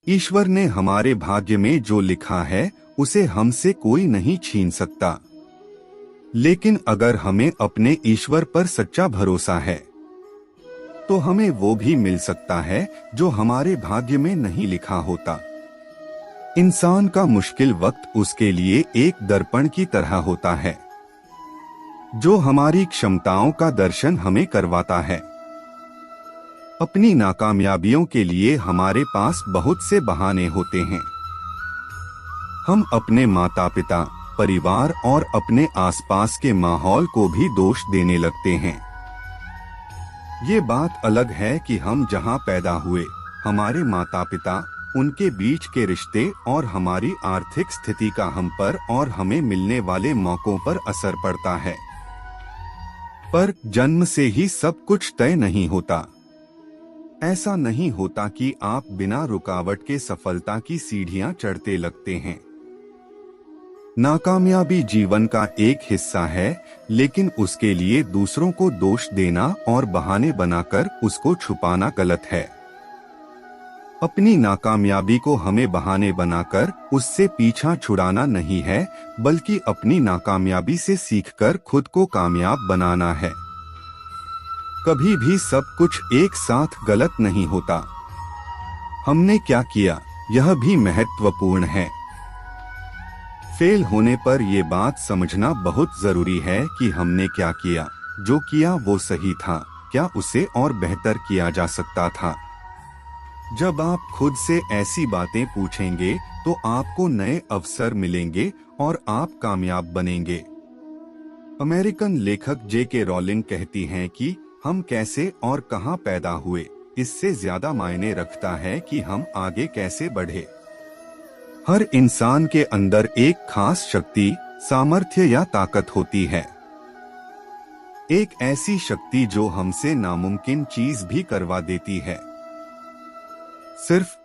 ईश्वर ने हमारे भाग्य में जो लिखा है उसे हमसे कोई नहीं छीन सकता। लेकिन अगर हमें अपने ईश्वर पर सच्चा भरोसा है तो हमें वो भी मिल सकता है जो हमारे भाग्य में नहीं लिखा होता। इंसान का मुश्किल वक्त उसके लिए एक दर्पण की तरह होता है जो हमारी क्षमताओं का दर्शन हमें करवाता है। अपनी नाकामयाबियों के लिए हमारे पास बहुत से बहाने होते हैं। हम अपने माता पिता, परिवार और अपने आसपास के माहौल को भी दोष देने लगते हैं। ये बात अलग है कि हम जहां पैदा हुए, हमारे माता पिता, उनके बीच के रिश्ते और हमारी आर्थिक स्थिति का हम पर और हमें मिलने वाले मौकों पर असर पड़ता है। पर जन्म से ही सब कुछ तय नहीं होता। ऐसा नहीं होता कि आप बिना रुकावट के सफलता की सीढ़ियां चढ़ते लगते हैं। नाकामयाबी जीवन का एक हिस्सा है, लेकिन उसके लिए दूसरों को दोष देना और बहाने बनाकर उसको छुपाना गलत है। अपनी नाकामयाबी को हमें बहाने बनाकर उससे पीछा छुड़ाना नहीं है, बल्कि अपनी नाकामयाबी से सीखकर खुद को कामयाब बनाना है। कभी भी सब कुछ एक साथ गलत नहीं होता। हमने क्या किया, यह भी महत्वपूर्ण है। फेल होने पर यह बात समझना बहुत जरूरी है कि हमने क्या किया, जो किया वो सही था, क्या उसे और बेहतर किया जा सकता था। जब आप खुद से ऐसी बातें पूछेंगे तो आपको नए अवसर मिलेंगे और आप कामयाब बनेंगे। अमेरिकन लेखक जे.के. रॉलिंग कहती हैं कि हम कैसे और कहां पैदा हुए, इससे ज्यादा मायने रखता है कि हम आगे कैसे बढ़े। हर इंसान के अंदर एक खास शक्ति, सामर्थ्य या ताकत होती है। एक ऐसी शक्ति जो हमसे नामुमकिन चीज भी करवा देती है। सिर्फ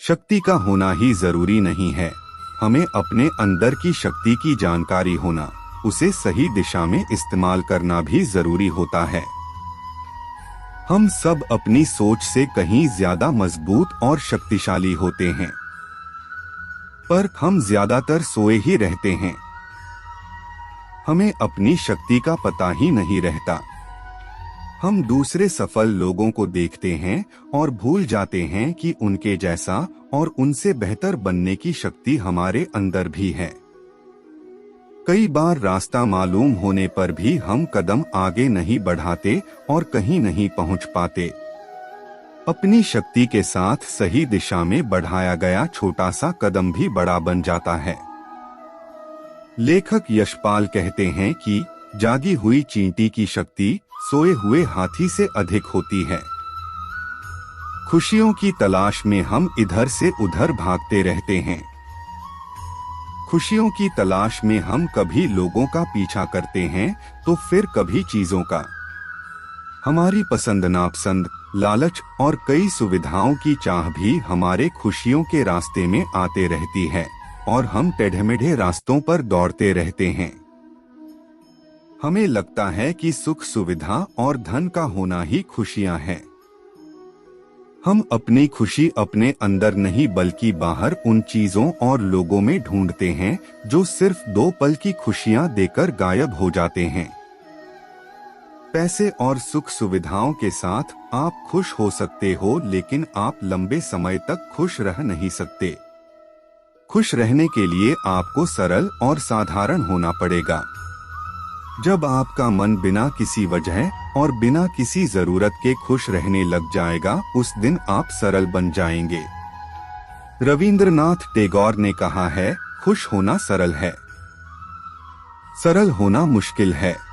शक्ति का होना ही जरूरी नहीं है, हमें अपने अंदर की शक्ति की जानकारी होना, उसे सही दिशा में इस्तेमाल करना भी जरूरी होता है। हम सब अपनी सोच से कहीं ज्यादा मजबूत और शक्तिशाली होते हैं, पर हम ज्यादातर सोए ही रहते हैं। हमें अपनी शक्ति का पता ही नहीं रहता। हम दूसरे सफल लोगों को देखते हैं और भूल जाते हैं कि उनके जैसा और उनसे बेहतर बनने की शक्ति हमारे अंदर भी है। कई बार रास्ता मालूम होने पर भी हम कदम आगे नहीं बढ़ाते और कहीं नहीं पहुंच पाते। अपनी शक्ति के साथ सही दिशा में बढ़ाया गया छोटा सा कदम भी बड़ा बन जाता है। लेखक यशपाल कहते हैं कि जागी हुई चींटी की शक्ति सोए हुए हाथी से अधिक होती है। खुशियों की तलाश में हम इधर से उधर भागते रहते हैं। खुशियों की तलाश में हम कभी लोगों का पीछा करते हैं तो फिर कभी चीजों का। हमारी पसंद नापसंद, लालच और कई सुविधाओं की चाह भी हमारे खुशियों के रास्ते में आते रहती है और हम टेढ़े-मेढ़े रास्तों पर दौड़ते रहते हैं। हमें लगता है कि सुख, सुविधा और धन का होना ही खुशियां हैं। हम अपनी खुशी अपने अंदर नहीं बल्कि बाहर उन चीजों और लोगों में ढूंढते हैं जो सिर्फ 2 पल की खुशियां देकर गायब हो जाते हैं। पैसे और सुख सुविधाओं के साथ आप खुश हो सकते हो, लेकिन आप लंबे समय तक खुश रह नहीं सकते। खुश रहने के लिए आपको सरल और साधारण होना पड़ेगा। जब आपका मन बिना किसी वजह और बिना किसी जरूरत के खुश रहने लग जाएगा, उस दिन आप सरल बन जाएंगे। रविंद्रनाथ टैगोर ने कहा है, खुश होना सरल है, सरल होना मुश्किल है।